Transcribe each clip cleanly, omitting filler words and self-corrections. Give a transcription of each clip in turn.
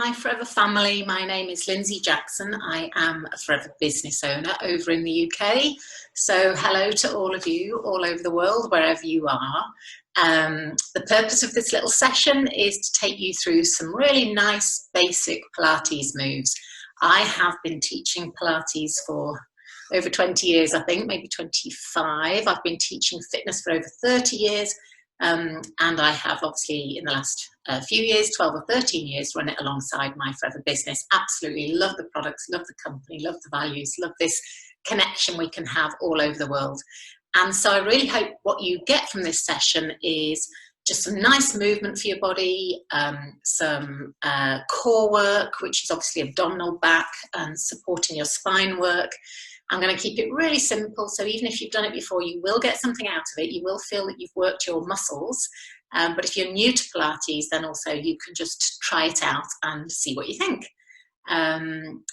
my Forever family. My name is Lindsay Jackson. I am a Forever business owner over in the UK. So hello to all of you all over the world, wherever you are. The purpose of this little session is to take you through some really nice basic Pilates moves. I have been teaching Pilates for over 20 years, I think, maybe 25. I've been teaching fitness for over 30 years. And I have obviously in the last few years, 12 or 13 years, run it alongside my Forever business. Absolutely love the products, love the company, love the values, love this connection we can have all over the world. And so I really hope what you get from this session is just some nice movement for your body, some core work, which is obviously abdominal, back, and supporting your spine work. I'm going to keep it really simple, so even if you've done it before, you will get something out of it. You will feel that you've worked your muscles, but if you're new to Pilates, then also you can just try it out and see what you think.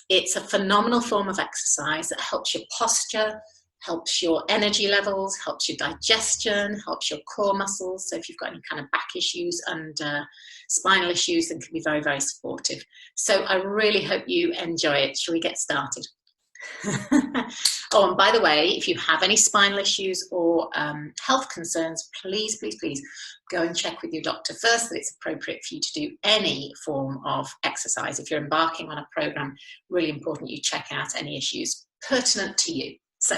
It's a phenomenal form of exercise that helps your posture, helps your energy levels, helps your digestion, helps your core muscles. So if you've got any kind of back issues and spinal issues, then can be very, very supportive. So I really hope you enjoy it. Shall we get started? Oh, and by the way, if you have any spinal issues or health concerns, please go and check with your doctor first that it's appropriate for you to do any form of exercise. If you're embarking on a program, really important you check out any issues pertinent to you. So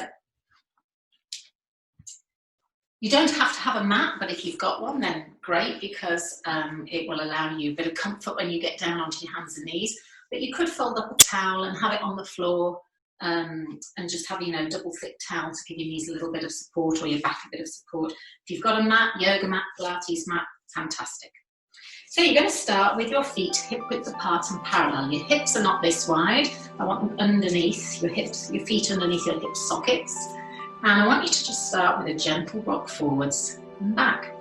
you don't have to have a mat, but if you've got one, then great, because it will allow you a bit of comfort when you get down onto your hands and knees. But you could fold up a towel and have it on the floor. And just have, double thick towel to give your knees a little bit of support, or your back a bit of support. If you've got a mat, yoga mat, Pilates mat, fantastic. So you're going to start with your feet hip width apart and parallel. Your hips are not this wide. I want them underneath your hips, your feet underneath your hip sockets. And I want you to just start with a gentle rock forwards and back.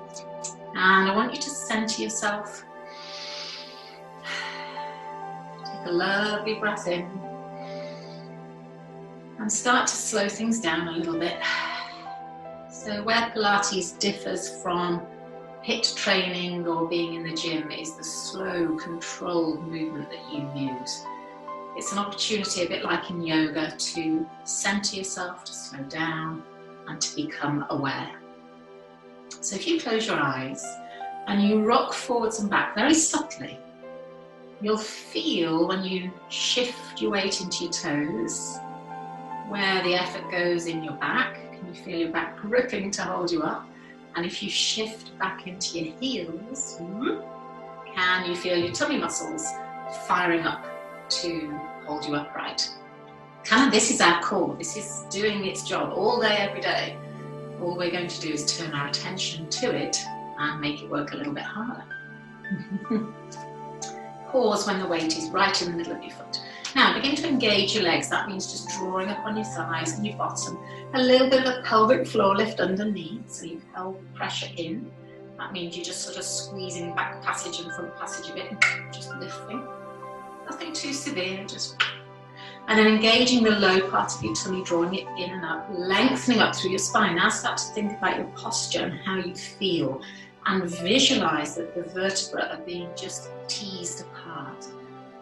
And I want you to center yourself. Take a lovely breath in. And start to slow things down a little bit. So where Pilates differs from HIIT training or being in the gym is the slow, controlled movement that you use. It's an opportunity, a bit like in yoga, to center yourself, to slow down, and to become aware. So if you close your eyes and you rock forwards and back very subtly, you'll feel when you shift your weight into your toes, where the effort goes in your back. Can you feel your back gripping to hold you up? And if you shift back into your heels, can you feel your tummy muscles firing up to hold you upright? This is our core. This is doing its job all day, every day. All we're going to do is turn our attention to it and make it work a little bit harder. Pause when the weight is right in the middle of your foot. Now begin to engage your legs. That means just drawing up on your thighs and your bottom. A little bit of a pelvic floor lift underneath, so you hold pressure in. That means you're just sort of squeezing back passage and front passage a bit, just lifting. Nothing too severe, just. And then engaging the low part of your tummy, drawing it in and up, lengthening up through your spine. Now start to think about your posture and how you feel, and visualize that the vertebrae are being just teased apart.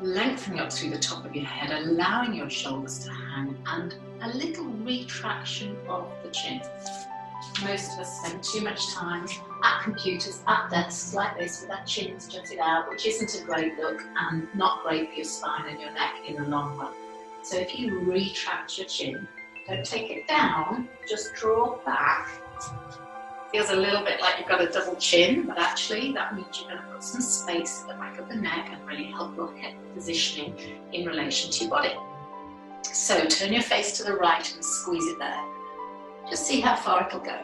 Lengthening up through the top of your head, allowing your shoulders to hang, and a little retraction of the chin. Most of us spend too much time at computers, at desks like this, with that chin jutted out, which isn't a great look and not great for your spine and your neck in the long run. So if you retract your chin, don't take it down, just draw back. Feels a little bit like you've got a double chin, but actually that means you're going to put some space at the back of the neck and really help your head positioning in relation to your body. So turn your face to the right and squeeze it there. Just see how far it'll go.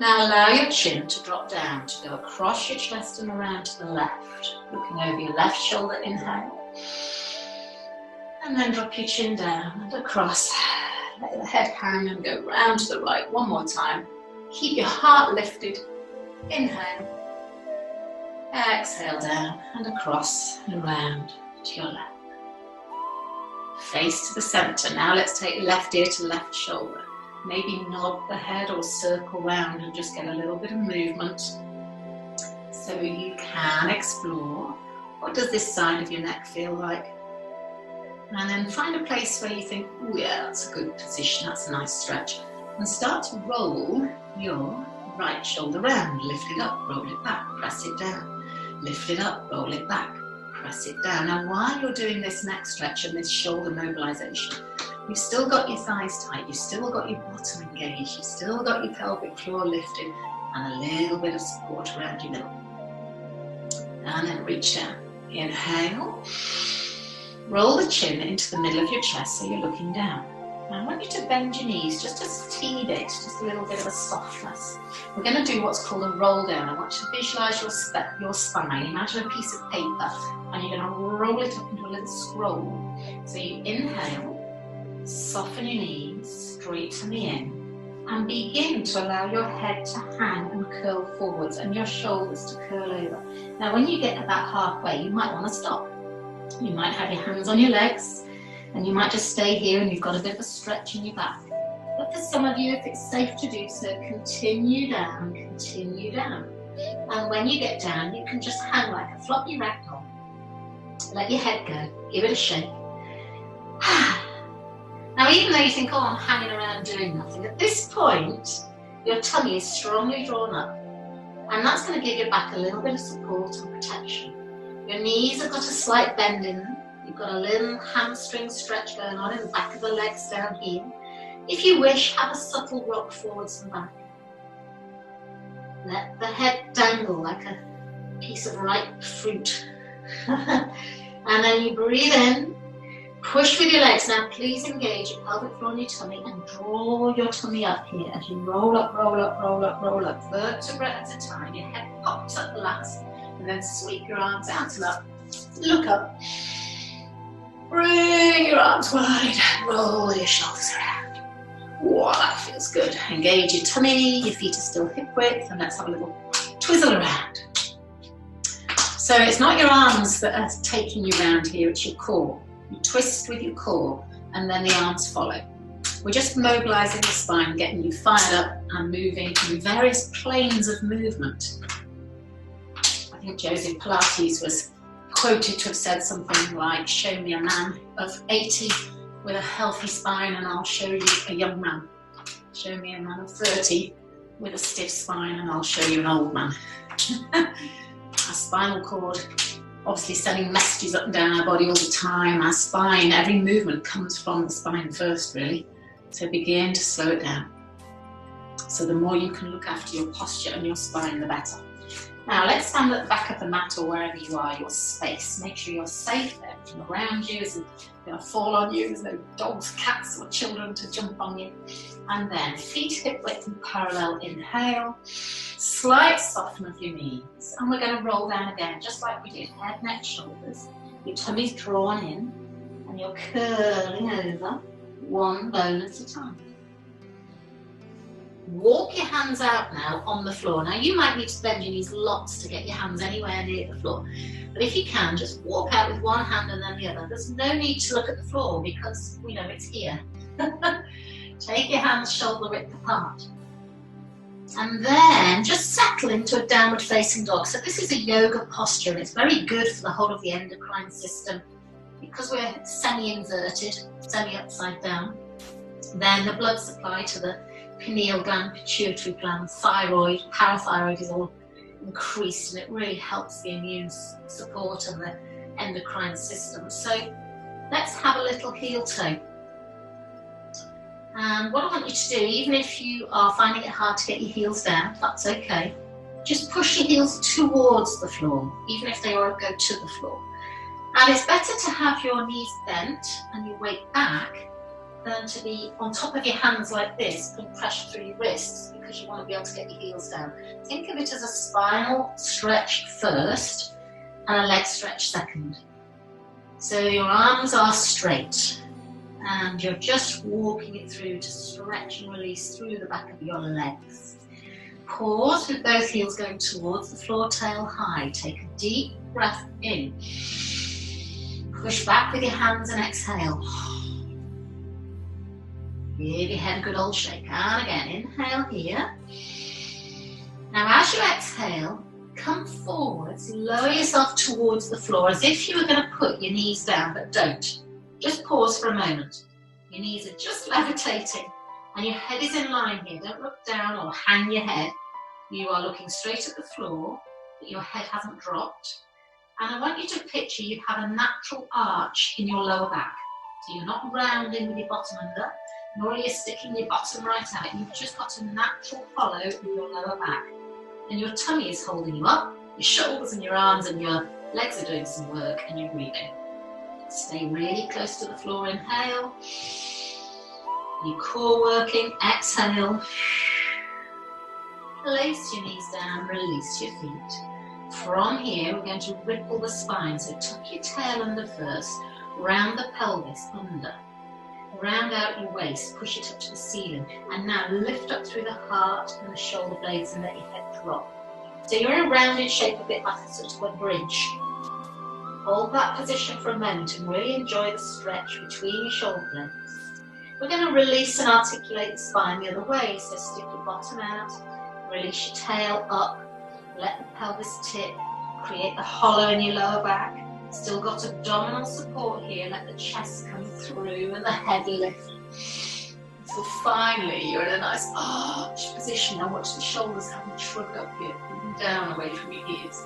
Now allow your chin to drop down, to go across your chest and around to the left. Looking over your left shoulder, inhale. And then drop your chin down and across. Let the head hang and go round to the right one more time. Keep your heart lifted. Inhale. Exhale down and across and around to your left. Face to the center. Now let's take left ear to left shoulder. Maybe nod the head or circle round and just get a little bit of movement. So you can explore What does this side of your neck feel like? And then find a place where you think, oh yeah, that's a good position, that's a nice stretch. And start to roll your right shoulder round. Lift it up, roll it back, press it down. Lift it up, roll it back, press it down. Now while you're doing this neck stretch and this shoulder mobilization, you've still got your thighs tight, you've still got your bottom engaged, you've still got your pelvic floor lifted, and a little bit of support around your middle. And then reach down. Inhale. Roll the chin into the middle of your chest so you're looking down. Now I want you to bend your knees just a teeny bit, just a little bit of a softness. We're going to do what's called a roll down. I want you to visualize your spine. Imagine a piece of paper and you're going to roll it up into a little scroll. So you inhale, soften your knees, straighten the in, and begin to allow your head to hang and curl forwards and your shoulders to curl over. Now when you get about halfway, you might want to stop. You might have your hands on your legs and you might just stay here and you've got a bit of a stretch in your back. But for some of you, if it's safe to do so, continue down, continue down. And when you get down, you can just hang like a floppy ragdoll. Let your head go, give it a shake. Now even though you think, oh, I'm hanging around doing nothing, at this point, your tummy is strongly drawn up. And that's going to give your back a little bit of support and protection. Your knees have got a slight bend in them. You've got a little hamstring stretch going on in the back of the legs down here. If you wish, have a subtle rock forwards and back. Let the head dangle like a piece of ripe fruit. And then you breathe in, push with your legs. Now please engage your pelvic floor and your tummy and draw your tummy up here as you roll up, roll up, roll up, roll up. Vertebra at a time. Your head pops up last. And then sweep your arms out and up. Look up. Bring your arms wide. Roll your shoulders around. Wow, that feels good. Engage your tummy. Your feet are still hip width. And let's have a little twizzle around. So it's not your arms that are taking you around here. It's your core. You twist with your core and then the arms follow. We're just mobilizing the spine, getting you fired up and moving through various planes of movement. I think Joseph Pilates was quoted to have said something like, show me a man of 80 with a healthy spine and I'll show you a young man. Show me a man of 30 with a stiff spine and I'll show you an old man. Our spinal cord obviously sending messages up and down our body all the time. Our spine, every movement comes from the spine first really. So begin to slow it down. So the more you can look after your posture and your spine, the better. Now let's stand at the back of the mat or wherever you are, your space. Make sure you're safe, everything around you isn't going to fall on you, there's no dogs, cats or children to jump on you. And then feet hip width and parallel, inhale, slight soften of your knees. And we're going to roll down again, just like we did, head, neck, shoulders. Your tummy's drawn in and you're curling over, one bone at a time. Walk your hands out now on the floor. Now you might need to bend your knees lots to get your hands anywhere near the floor. But if you can, just walk out with one hand and then the other. There's no need to look at the floor because we know it's here. Take your hands shoulder width apart. And then just settle into a downward facing dog. So this is a yoga posture and it's very good for the whole of the endocrine system. Because we're semi-inverted, semi-upside down, then the blood supply to the pineal gland, pituitary gland, thyroid, parathyroid is all increased and it really helps the immune support and the endocrine system. So let's have a little heel toe. And what I want you to do, even if you are finding it hard to get your heels down, that's okay. Just push your heels towards the floor, even if they won't go to the floor. And it's better to have your knees bent and your weight back than to be on top of your hands like this, putting pressure through your wrists because you want to be able to get your heels down. Think of it as a spinal stretch first and a leg stretch second. So your arms are straight and you're just walking it through to stretch and release through the back of your legs. Pause with both heels going towards the floor, tail high. Take a deep breath in. Push back with your hands and exhale. Give your head a good old shake. And again, inhale here. Now as you exhale, come forwards, lower yourself towards the floor as if you were going to put your knees down, but don't. Just pause for a moment. Your knees are just levitating and your head is in line here. Don't look down or hang your head. You are looking straight at the floor, but your head hasn't dropped. And I want you to picture you have a natural arch in your lower back. So you're not rounding with your bottom under, nor are you sticking your bottom right out. You've just got a natural hollow in your lower back. And your tummy is holding you up, your shoulders and your arms and your legs are doing some work, and you're breathing. Stay really close to the floor, inhale. Your core working, exhale. Place your knees down, release your feet. From here, we're going to ripple the spine, so tuck your tail under first, round the pelvis under. Round out your waist, push it up to the ceiling, and now lift up through the heart and the shoulder blades and let your head drop. So you're in a rounded shape, a bit like a sort of a bridge. Hold that position for a moment and really enjoy the stretch between your shoulder blades. We're going to release and articulate the spine the other way, so stick your bottom out, release your tail up, let the pelvis tip, create the hollow in your lower back. Still got abdominal support here, let the chest come through and the head lift. So finally you're in a nice arch position. Now watch the shoulders come and shrug up here, moving down away from your ears.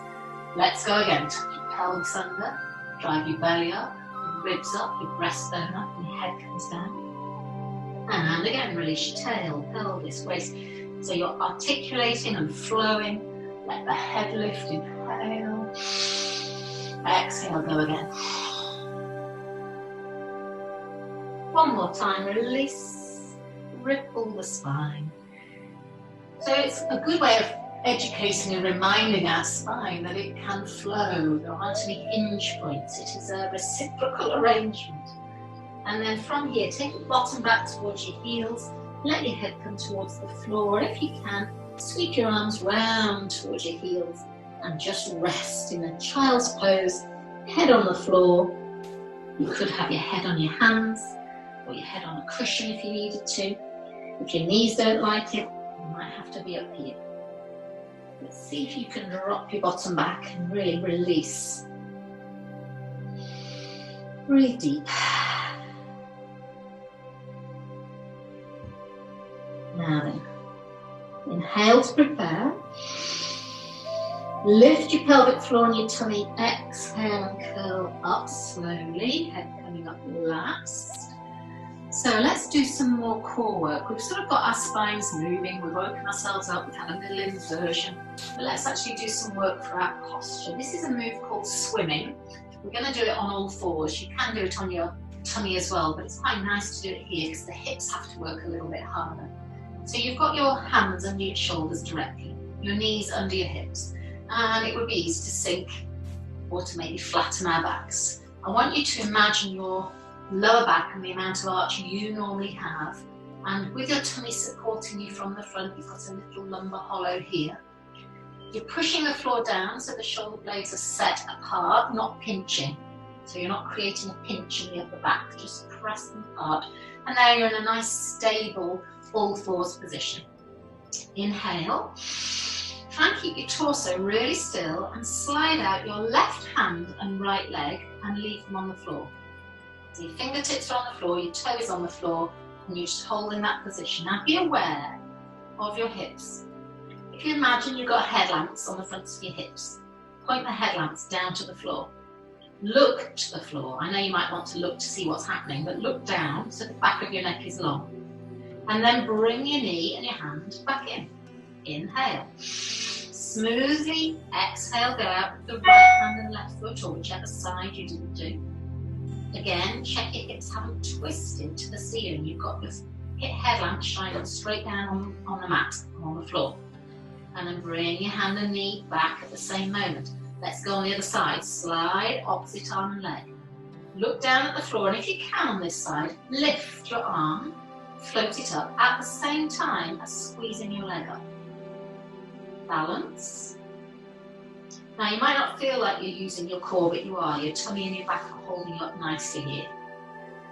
Let's go again. Tuck your pelvis under, drive your belly up, your ribs up, your breastbone up, and your head comes down. And again, release your tail, pelvis, waist. So you're articulating and flowing. Let the head lift, inhale. Exhale, go again. One more time, release, ripple the spine. So it's a good way of educating and reminding our spine that it can flow. There aren't any hinge points. It is a reciprocal arrangement. And then from here, take the bottom back towards your heels. Let your head come towards the floor. If you can, sweep your arms round towards your heels and just rest in a child's pose, head on the floor. You could have your head on your hands or your head on a cushion if you needed to. If your knees don't like it, you might have to be up here. Let's see if you can drop your bottom back and really release. Breathe deep. Now then, inhale to prepare. Lift your pelvic floor and your tummy. Exhale and curl up slowly. Head coming up last. So let's do some more core work. We've sort of got our spines moving. We've woken ourselves up. We've had a little inversion. But let's actually do some work for our posture. This is a move called swimming. We're going to do it on all fours. You can do it on your tummy as well, but it's quite nice to do it here because the hips have to work a little bit harder. So you've got your hands under your shoulders directly, your knees under your hips. And it would be easy to sink or to maybe flatten our backs. I want you to imagine your lower back and the amount of arch you normally have, and with your tummy supporting you from the front, you've got a little lumbar hollow here. You're pushing the floor down so the shoulder blades are set apart, not pinching. So you're not creating a pinch in the upper back, just press them apart. And now you're in a nice stable all fours position. Inhale. Try and keep your torso really still and slide out your left hand and right leg and leave them on the floor. So your fingertips are on the floor, your toe is on the floor, and you're just holding that position. Now be aware of your hips. If you imagine you've got headlamps on the fronts of your hips, point the headlamps down to the floor. Look to the floor. I know you might want to look to see what's happening, but look down so the back of your neck is long. And then bring your knee and your hand back in. Inhale. Smoothly exhale, go out with the right hand and left foot, or whichever side you didn't do. Again, check your hips haven't twisted to the ceiling. You've got your hip headlamp shining straight down on the mat, on the floor. And then bring your hand and knee back at the same moment. Let's go on the other side. Slide opposite arm and leg. Look down at the floor, and if you can on this side, lift your arm, float it up at the same time as squeezing your leg up. Balance. Now you might not feel like you're using your core, but you are. Your tummy and your back are holding you up nicely here.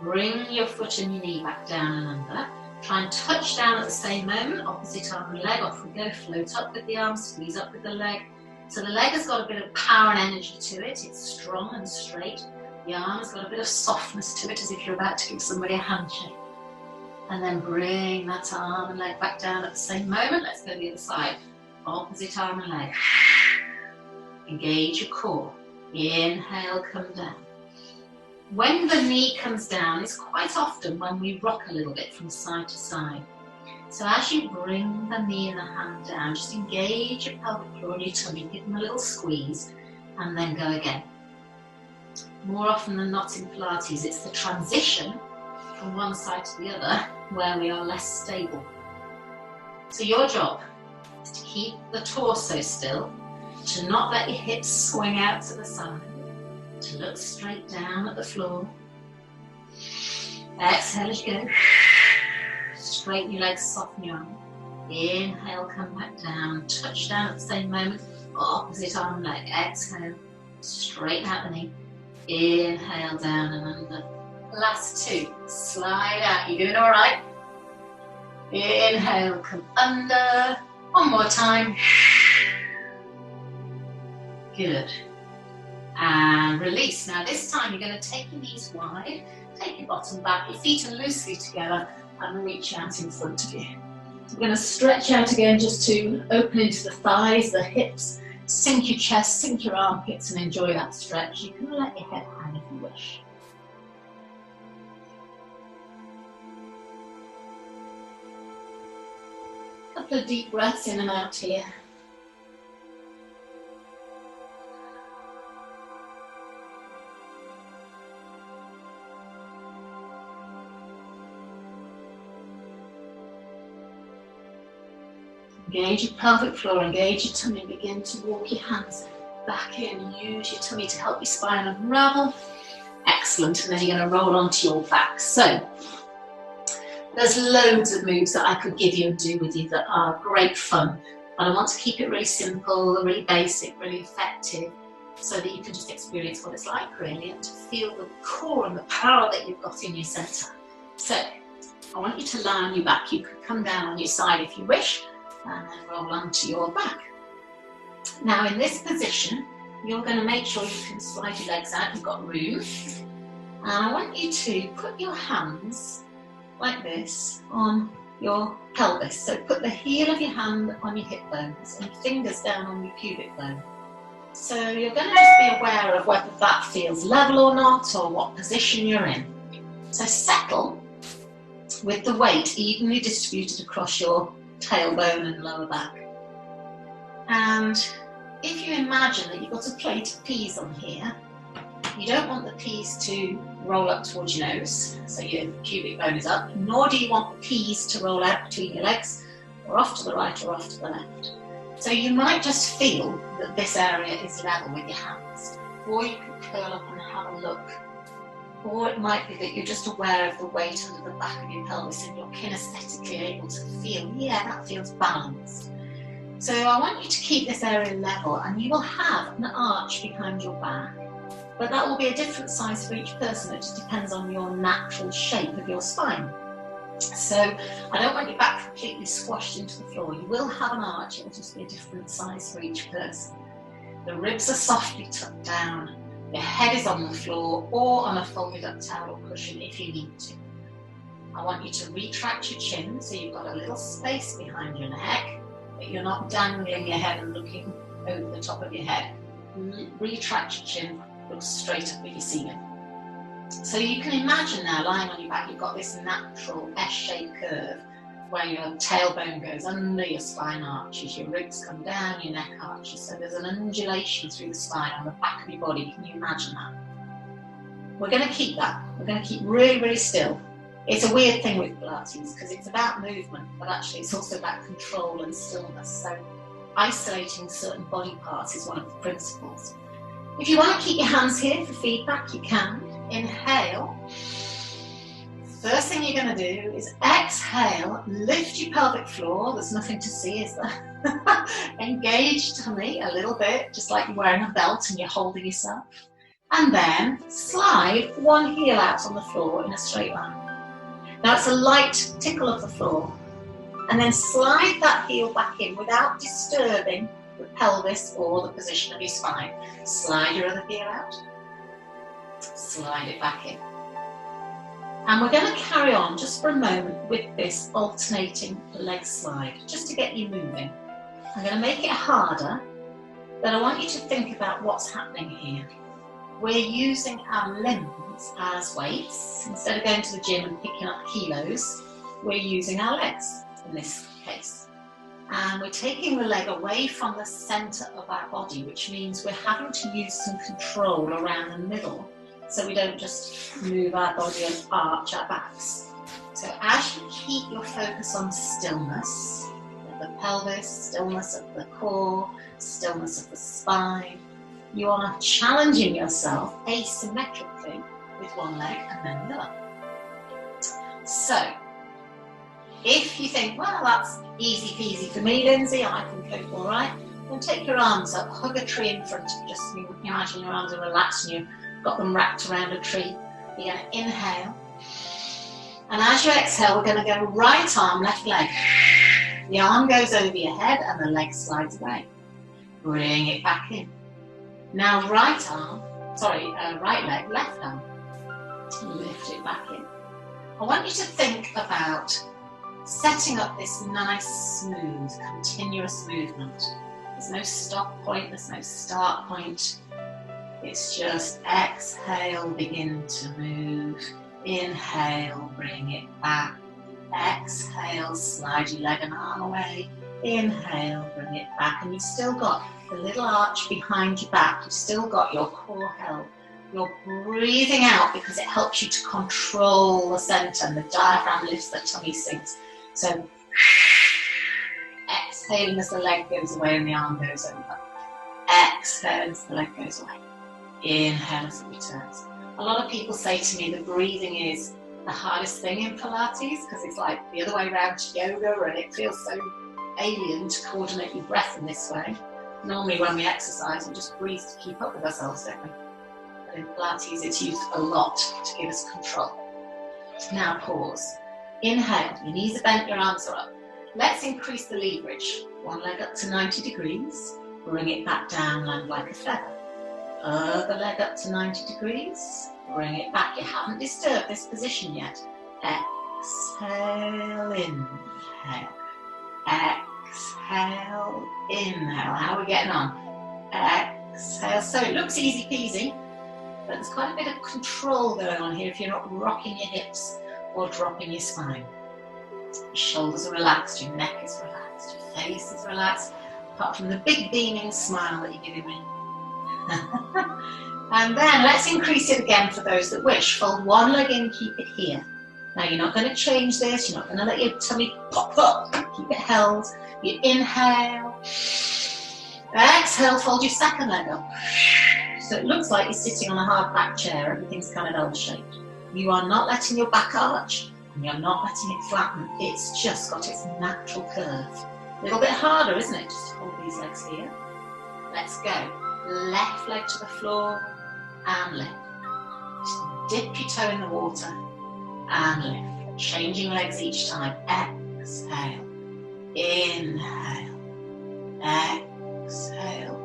Bring your foot and your knee back down and under. Try and touch down at the same moment, opposite arm and leg. Off we go. Float up with the arm, squeeze up with the leg. So the leg has got a bit of power and energy to it. It's strong and straight. The arm has got a bit of softness to it, as if you're about to give somebody a handshake. And then bring that arm and leg back down at the same moment. Let's go to the other side. Opposite arm and leg. Engage your core. Inhale, come down. When the knee comes down, it's quite often when we rock a little bit from side to side. So as you bring the knee and the hand down, just engage your pelvic floor and your tummy, give them a little squeeze, and then go again. More often than not in Pilates, it's the transition from one side to the other where we are less stable. So your job is to keep the torso still, to not let your hips swing out to the side, to look straight down at the floor. Exhale as you go. Straighten your legs, soften your arm. Inhale, come back down. Touch down at the same moment. Opposite arm, leg. Exhale. Straighten out the knee. Inhale, down and under. Last two. Slide out. You're doing all right. Inhale, come under. One more time. Good. And release. Now this time you're going to take your knees wide, take your bottom back, your feet are loosely together, and reach out in front of you. We're going to stretch out again just to open into the thighs, the hips, sink your chest, sink your armpits, and enjoy that stretch. You can let your head hang if you wish. A couple of deep breaths in and out here. Engage your pelvic floor, engage your tummy, begin to walk your hands back in, use your tummy to help your spine unravel. Excellent, and then you're going to roll onto your back. So, there's loads of moves that I could give you and do with you that are great fun, but I want to keep it really simple, really basic, really effective, so that you can just experience what it's like really, and to feel the core and the power that you've got in your centre. So, I want you to lie on your back. You could come down on your side if you wish, and then roll onto your back. Now in this position, you're going to make sure you can slide your legs out, you've got room. And I want you to put your hands like this on your pelvis. So put the heel of your hand on your hip bones and fingers down on your pubic bone. So you're going to just be aware of whether that feels level or not, or what position you're in. So settle with the weight evenly distributed across your tailbone and lower back. And if you imagine that you've got a plate of peas on here, you don't want the peas to roll up towards your nose, so your pubic bone is up, nor do you want the peas to roll out between your legs, or off to the right or off to the left. So you might just feel that this area is level with your hands, or you can curl up and have a look. Or it might be that you're just aware of the weight under the back of your pelvis and you're kinesthetically able to feel, yeah, that feels balanced. So I want you to keep this area level, and you will have an arch behind your back, but that will be a different size for each person. It just depends on your natural shape of your spine. So I don't want your back completely squashed into the floor. You will have an arch, it will just be a different size for each person. The ribs are softly tucked down. Your head is on the floor or on a folded up towel or cushion if you need to. I want you to retract your chin so you've got a little space behind your neck, but you're not dangling your head and looking over the top of your head. Retract your chin, look straight up at your ceiling. So you can imagine now, lying on your back, you've got this natural S-shaped curve where your tailbone goes under, your spine arches, your ribs come down, your neck arches. So there's an undulation through the spine on the back of your body. Can you imagine that? We're going to keep that. We're going to keep really, really still. It's a weird thing with Pilates because it's about movement, but actually it's also about control and stillness. So isolating certain body parts is one of the principles. If you want to keep your hands here for feedback, you can. Inhale. First thing you're going to do is exhale, lift your pelvic floor. There's nothing to see, is there? Engage tummy a little bit, just like you're wearing a belt and you're holding yourself. And then slide one heel out on the floor in a straight line. Now it's a light tickle of the floor. And then slide that heel back in without disturbing the pelvis or the position of your spine. Slide your other heel out. Slide it back in. And we're going to carry on just for a moment with this alternating leg slide, just to get you moving. I'm going to make it harder, but I want you to think about what's happening here. We're using our limbs as weights. Instead of going to the gym and picking up kilos, we're using our legs in this case. And we're taking the leg away from the centre of our body, which means we're having to use some control around the middle, so we don't just move our body and arch our backs. So as you keep your focus on stillness of the pelvis, stillness of the core, stillness of the spine, you are challenging yourself asymmetrically with one leg and then the other. So, if you think, well, that's easy peasy for me, Lindsay, I can cope all right, then take your arms up, hug a tree in front of you. Just imagine your arms are relaxed and you've got them wrapped around a tree. You're going to inhale. And as you exhale, we're going to go right arm, left leg. The arm goes over your head and the leg slides away. Bring it back in. Now right leg, left arm. Lift it back in. I want you to think about setting up this nice, smooth, continuous movement. There's no stop point, there's no start point. It's just exhale, begin to move. Inhale, bring it back. Exhale, slide your leg and arm away. Inhale, bring it back. And you've still got the little arch behind your back. You've still got your core held. You're breathing out because it helps you to control the centre, and the diaphragm lifts, the tummy sinks. So exhaling as the leg goes away and the arm goes over. Exhale as the leg goes away. Inhale as it returns. A lot of people say to me the breathing is the hardest thing in Pilates because it's like the other way around to yoga, and it feels so alien to coordinate your breath in this way. Normally when we exercise, we just breathe to keep up with ourselves, don't we? But in Pilates, it's used a lot to give us control. Now pause. Inhale, your knees are bent, your arms are up. Let's increase the leverage. One leg up to 90 degrees. Bring it back down, land like a feather. Other leg up to 90 degrees. Bring it back. You haven't disturbed this position yet. Exhale, inhale. Exhale, inhale. How are we getting on? Exhale. So it looks easy peasy, but there's quite a bit of control going on here if you're not rocking your hips or dropping your spine. Your shoulders are relaxed, your neck is relaxed, your face is relaxed, apart from the big beaming smile that you're giving me. And then let's increase it again for those that wish. Fold one leg in, keep it here. Now you're not going to change this, you're not going to let your tummy pop up, keep it held. You inhale, exhale, fold your second leg up. So it looks like you're sitting on a hard back chair, everything's kind of L-shaped. You are not letting your back arch, and you're not letting it flatten. It's just got its natural curve. A little bit harder, isn't it? Just hold these legs here. Let's go. Left leg to the floor and lift. Just dip your toe in the water and lift. Changing legs each time. Exhale. Inhale. Exhale.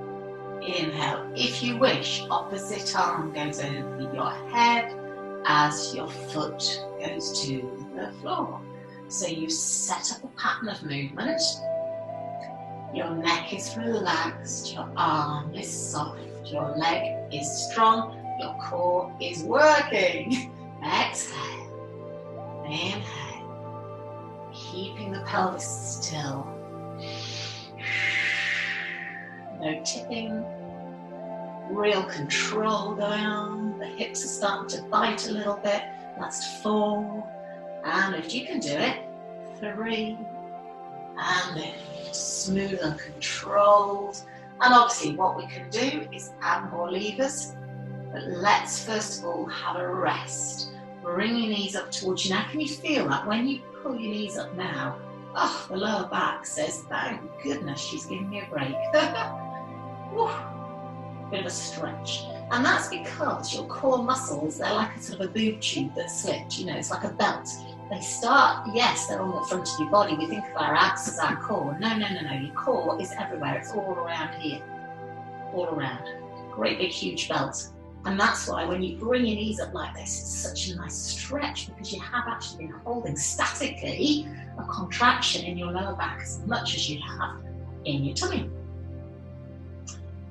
Inhale. If you wish, opposite arm goes over your head as your foot goes to the floor. So you set up a pattern of movement. Your neck is relaxed, your arm is soft, your leg is strong, your core is working. Exhale, inhale, keeping the pelvis still. No tipping, real control going on. The hips are starting to bite a little bit. That's 4, and if you can do it, 3, and lift. Smooth and controlled. And obviously what we can do is add more levers, but let's first of all have a rest. Bring your knees up towards your neck. Can you feel that when you pull your knees up now? Oh, the lower back says, thank goodness she's giving me a break. Bit of a stretch. And that's because your core muscles, they're like a sort of a boob tube that's slipped, you know, it's like a belt. They start, yes, they're on the front of your body. We think of our abs as our core. No. Your core is everywhere. It's all around here. All around. Great big huge belt. And that's why when you bring your knees up like this, it's such a nice stretch, because you have actually been holding statically a contraction in your lower back as much as you have in your tummy.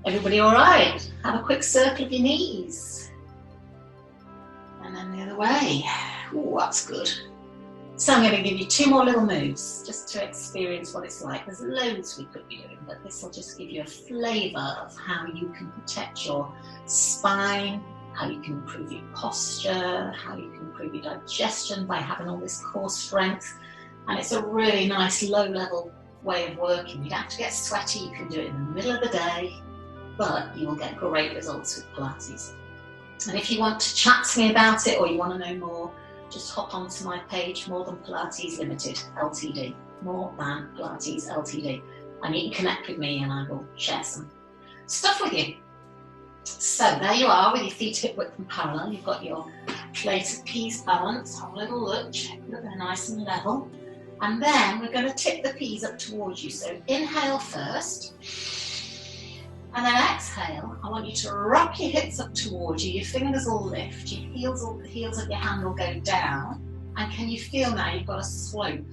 Everybody all right? Have a quick circle of your knees. And then the other way. Oh, that's good. So I'm going to give you 2 more little moves just to experience what it's like. There's loads we could be doing, but this will just give you a flavour of how you can protect your spine, how you can improve your posture, how you can improve your digestion by having all this core strength. And it's a really nice low-level way of working. You don't have to get sweaty. You can do it in the middle of the day, but you will get great results with Pilates. And if you want to chat to me about it, or you want to know more, just hop onto my page, More Than Pilates Limited, Ltd. More Than Pilates Ltd. And you can connect with me and I will share some stuff with you. So there you are with your feet hip width and parallel. You've got your plate of peas balance. Have a little look, check that they're nice and level. And then we're going to tip the peas up towards you. So inhale first. And then exhale, I want you to rock your hips up towards you, your fingers will lift, the heels of your hand will go down, and can you feel now you've got a slope?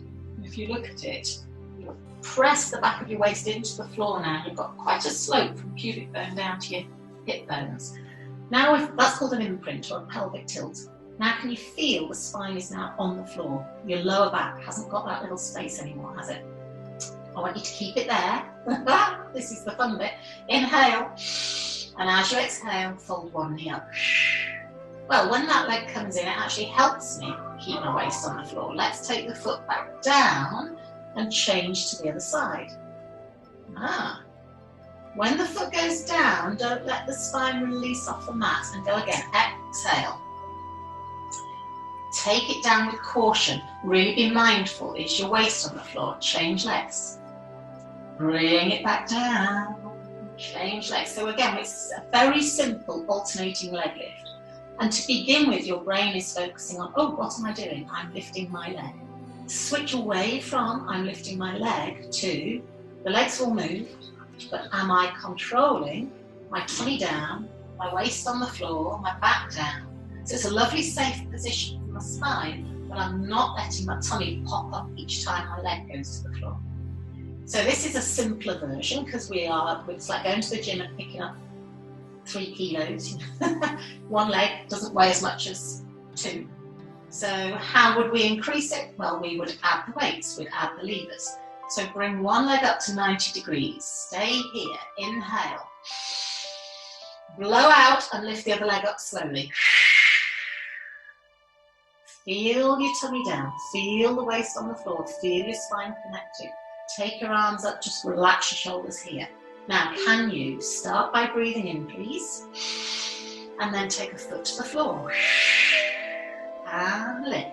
If you look at it, you press the back of your waist into the floor now, you've got quite a slope from pubic bone down to your hip bones. Now that's called an imprint or a pelvic tilt. Now can you feel the spine is now on the floor? Your lower back hasn't got that little space anymore, has it? I want you to keep it there. This is the fun bit. Inhale, and as you exhale, fold one knee up. Well, when that leg comes in, it actually helps me keep my waist on the floor. Let's take the foot back down and change to the other side. When the foot goes down, don't let the spine release off the mat, and go again. Exhale. Take it down with caution. Really be mindful. Is your waist on the floor? Change legs. Bring it back down. Change legs. So again, it's a very simple alternating leg lift. And to begin with, your brain is focusing on, oh, what am I doing? I'm lifting my leg. Switch away from I'm lifting my leg to the legs will move, but am I controlling my tummy down, my waist on the floor, my back down? So it's a lovely safe position for my spine, but I'm not letting my tummy pop up each time my leg goes to the floor. So this is a simpler version, because it's like going to the gym and picking up 3 kilos. One leg doesn't weigh as much as 2. So how would we increase it? Well, we would add the weights, we'd add the levers. So bring one leg up to 90 degrees. Stay here. Inhale. Blow out and lift the other leg up slowly. Feel your tummy down. Feel the waist on the floor. Feel your spine connected. Take your arms up, just relax your shoulders here. Now, can you start by breathing in, please? And then take a foot to the floor. And lift.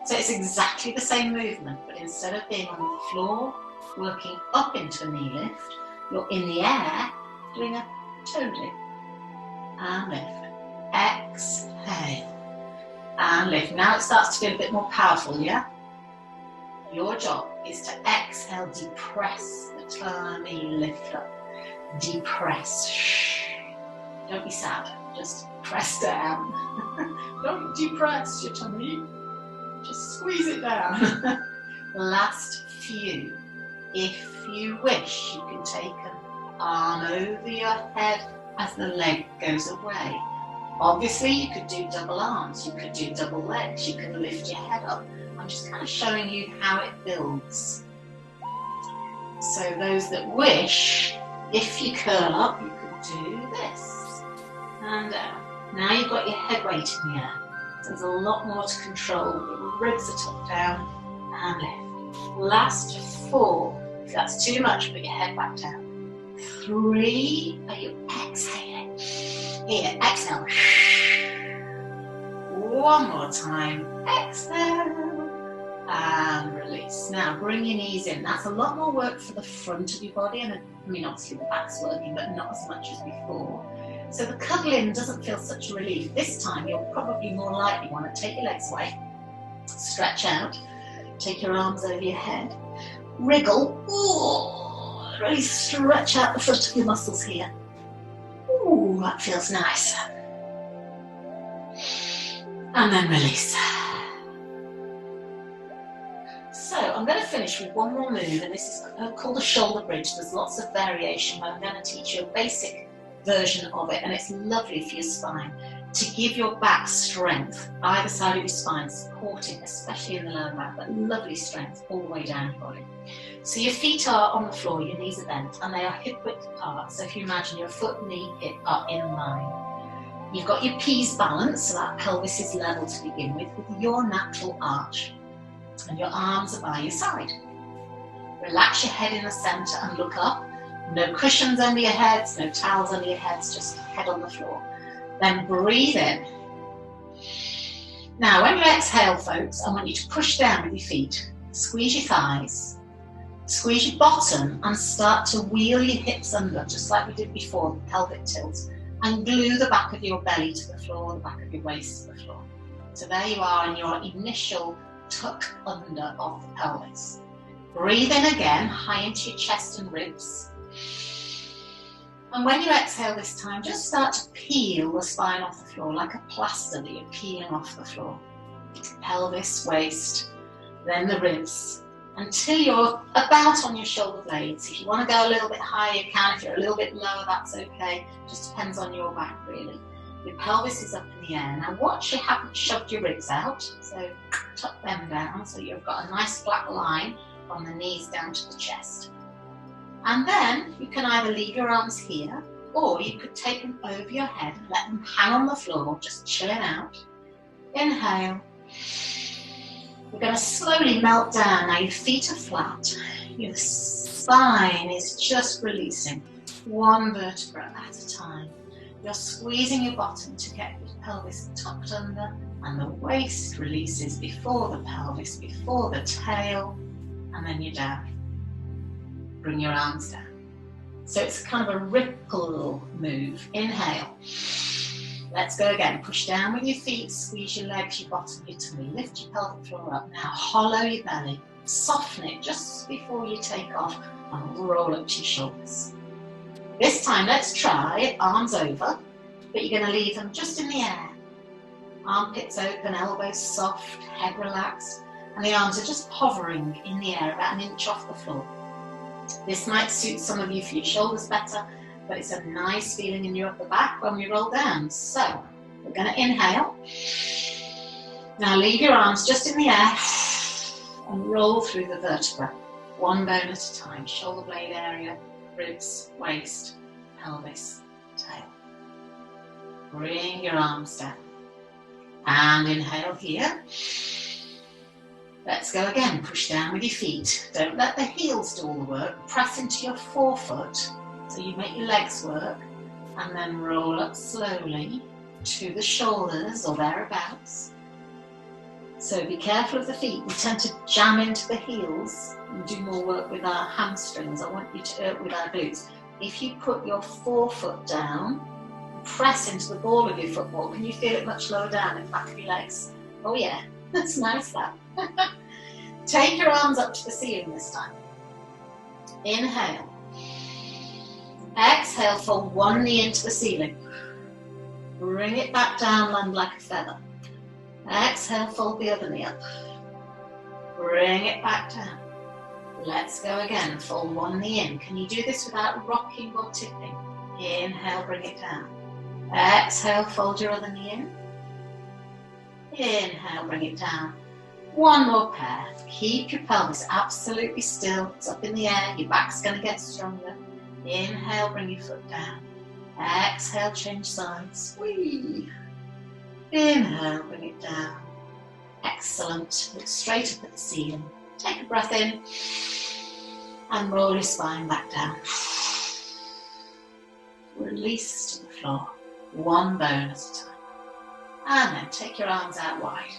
So it's exactly the same movement, but instead of being on the floor, working up into a knee lift, you're in the air doing a toe dip. And lift. Exhale. And lift. Now it starts to feel a bit more powerful, yeah? Your job is to exhale, depress the tummy, lift up. Depress. Don't be sad, just press down. Don't depress your tummy, just squeeze it down. Last few. If you wish, you can take an arm over your head as the leg goes away. Obviously, you could do double arms, you could do double legs, you can lift your head up. I'm just kind of showing you how it builds. So those that wish, if you curl up, you could do this. And down. Now you've got your head weight in the air. There's a lot more to control. Your ribs are tucked down and lift. Last 4. If that's too much, put your head back down. 3. Are you exhaling? Here, exhale. One more time. Exhale. And release. Now bring your knees in. That's a lot more work for the front of your body, and I mean obviously the back's working, but not as much as before. So the cuddle in doesn't feel such a relief. This time you'll probably more likely want to take your legs away Stretch out. Take your arms over your head. Wriggle. Ooh, really stretch out the front of your muscles here. Ooh, that feels nice. And then release. So I'm going to finish with one more move, and this is called a shoulder bridge. There's lots of variation, but I'm going to teach you a basic version of it, and it's lovely for your spine to give your back strength, either side of your spine, supporting, especially in the lower back, but lovely strength all the way down your body. So your feet are on the floor, your knees are bent, and they are hip width apart. So if you imagine your foot, knee, hip are in line. You've got your P's balance, so that pelvis is level to begin with your natural arch. And your arms are by your side. Relax your head in the center and look up. No cushions under your heads, no towels under your heads, just head on the floor. Then breathe in. Now, when you exhale, folks, I want you to push down with your feet. Squeeze your thighs. Squeeze your bottom and start to wheel your hips under, just like we did before, the pelvic tilt. And glue the back of your belly to the floor, the back of your waist to the floor. So there you are in your initial tuck under of the pelvis. Breathe in again, high into your chest and ribs. And when you exhale this time, just start to peel the spine off the floor like a plaster that you're peeling off the floor. Pelvis, waist, then the ribs, until you're about on your shoulder blades. If you want to go a little bit higher, you can. If you're a little bit lower, that's okay. Just depends on your back, really. Your pelvis is up in the air. Now watch you haven't shoved your ribs out, so tuck them down so you've got a nice flat line from the knees down to the chest. And then you can either leave your arms here, or you could take them over your head and let them hang on the floor, just chilling out. Inhale. We're going to slowly melt down. Now your feet are flat, your spine is just releasing, one vertebra at a time. You're squeezing your bottom to get your pelvis tucked under, and the waist releases before the pelvis, before the tail, and then you're down. Bring your arms down. So it's kind of a ripple move. Inhale. Let's go again. Push down with your feet, squeeze your legs, your bottom, your tummy. Lift your pelvic floor up. Now hollow your belly. Soften it just before you take off and roll up to your shoulders. This time, let's try arms over, but you're going to leave them just in the air. Armpits open, elbows soft, head relaxed, and the arms are just hovering in the air about an inch off the floor. This might suit some of you for your shoulders better, but it's a nice feeling in your upper back when we roll down. So, we're going to inhale. Now leave your arms just in the air and roll through the vertebra, one bone at a time, shoulder blade area, ribs, waist, pelvis, tail. Bring your arms down. And inhale here. Let's go again. Push down with your feet. Don't let the heels do all the work. Press into your forefoot so you make your legs work. And then roll up slowly to the shoulders or thereabouts. So be careful of the feet. We tend to jam into the heels and do more work with our hamstrings. I want you to with our glutes. If you put your forefoot down, press into the ball of your football, can you feel it much lower down in the back of your legs? Oh yeah, that's nice that. Take your arms up to the ceiling this time. Inhale. Exhale, fold one knee into the ceiling. Bring it back down, land like a feather. Exhale, fold the other knee up. Bring it back down. Let's go again. Fold one knee in. Can you do this without rocking or tipping? Inhale, bring it down. Exhale, fold your other knee in. Inhale, bring it down. One more pair. Keep your pelvis absolutely still. It's up in the air. Your back's going to get stronger. Inhale, bring your foot down. Exhale, change sides. Whee! Inhale, bring it down. Excellent. Look straight up at the ceiling. Take a breath in and roll your spine back down. Release to the floor. One bone at a time. And then take your arms out wide.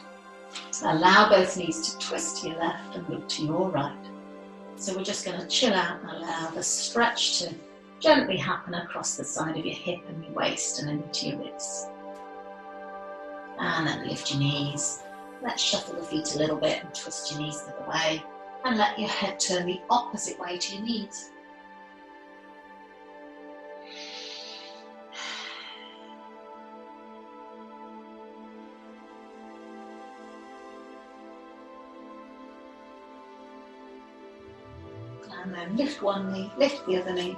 Allow both knees to twist to your left and look to your right. So we're just going to chill out and allow the stretch to gently happen across the side of your hip and your waist and into your ribs. And then lift your knees, Let's shuffle the feet a little bit and twist your knees the other way, and let your head turn the opposite way to your knees. And then lift one knee, lift the other knee,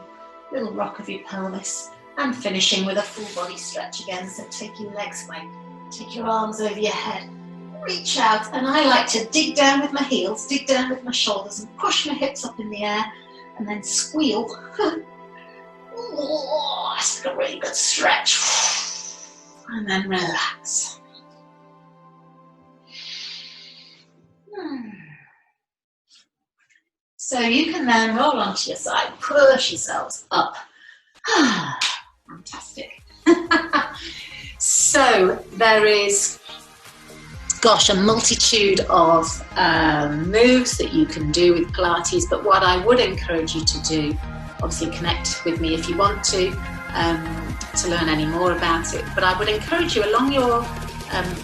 little rock of your pelvis, and finishing with a full body stretch again. So take your legs away, take your arms over your head, reach out, and I like to dig down with my heels, dig down with my shoulders, and push my hips up in the air, and then squeal. Oh, that's a really good stretch. And then relax. So you can then roll onto your side, push yourselves up. Fantastic. So there is, gosh, a multitude of moves that you can do with Pilates, but what I would encourage you to do, obviously connect with me if you want to learn any more about it, but I would encourage you along your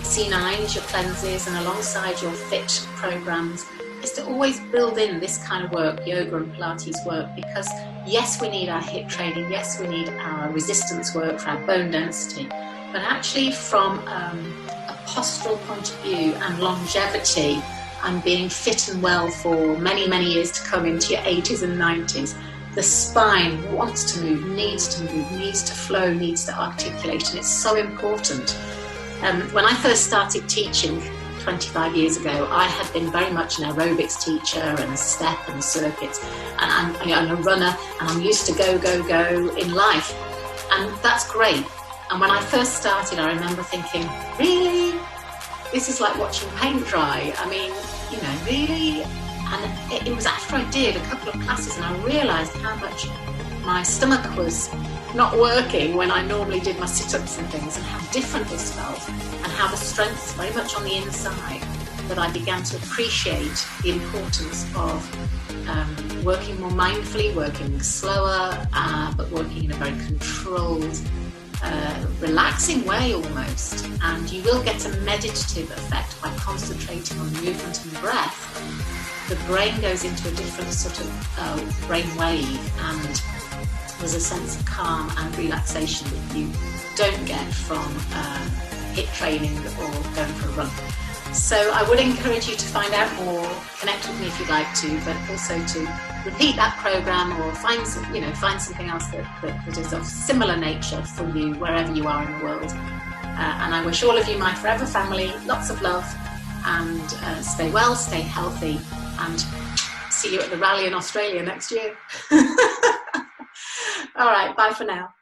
C9s, your cleanses, and alongside your fit programs, is to always build in this kind of work, yoga and Pilates work, because yes, we need our hip training, yes, we need our resistance work for our bone density, but actually from a postural point of view and longevity and being fit and well for many, many years to come into your 80s and 90s, the spine wants to move, needs to flow, needs to articulate, and it's so important. When I first started teaching 25 years ago, I had been very much an aerobics teacher and a step and circuits, and I'm a runner, and I'm used to go in life, and that's great. And when I first started, I remember thinking, really? This is like watching paint dry. I mean, really? And it was after I did a couple of classes and I realised how much my stomach was not working when I normally did my sit-ups and things, and how different this felt, and how the strength is very much on the inside, that I began to appreciate the importance of working more mindfully, working slower, but working in a very controlled, relaxing way almost. And you will get a meditative effect by concentrating on movement and breath. The brain goes into a different sort of brain wave, and there's a sense of calm and relaxation that you don't get from HIIT training or going for a run. So I would encourage you to find out more, connect with me if you'd like to, but also to repeat that program or find something else that is of similar nature for you wherever you are in the world. And I wish all of you, my forever family, lots of love, and stay well, stay healthy, and see you at the rally in Australia next year. All right, bye for now.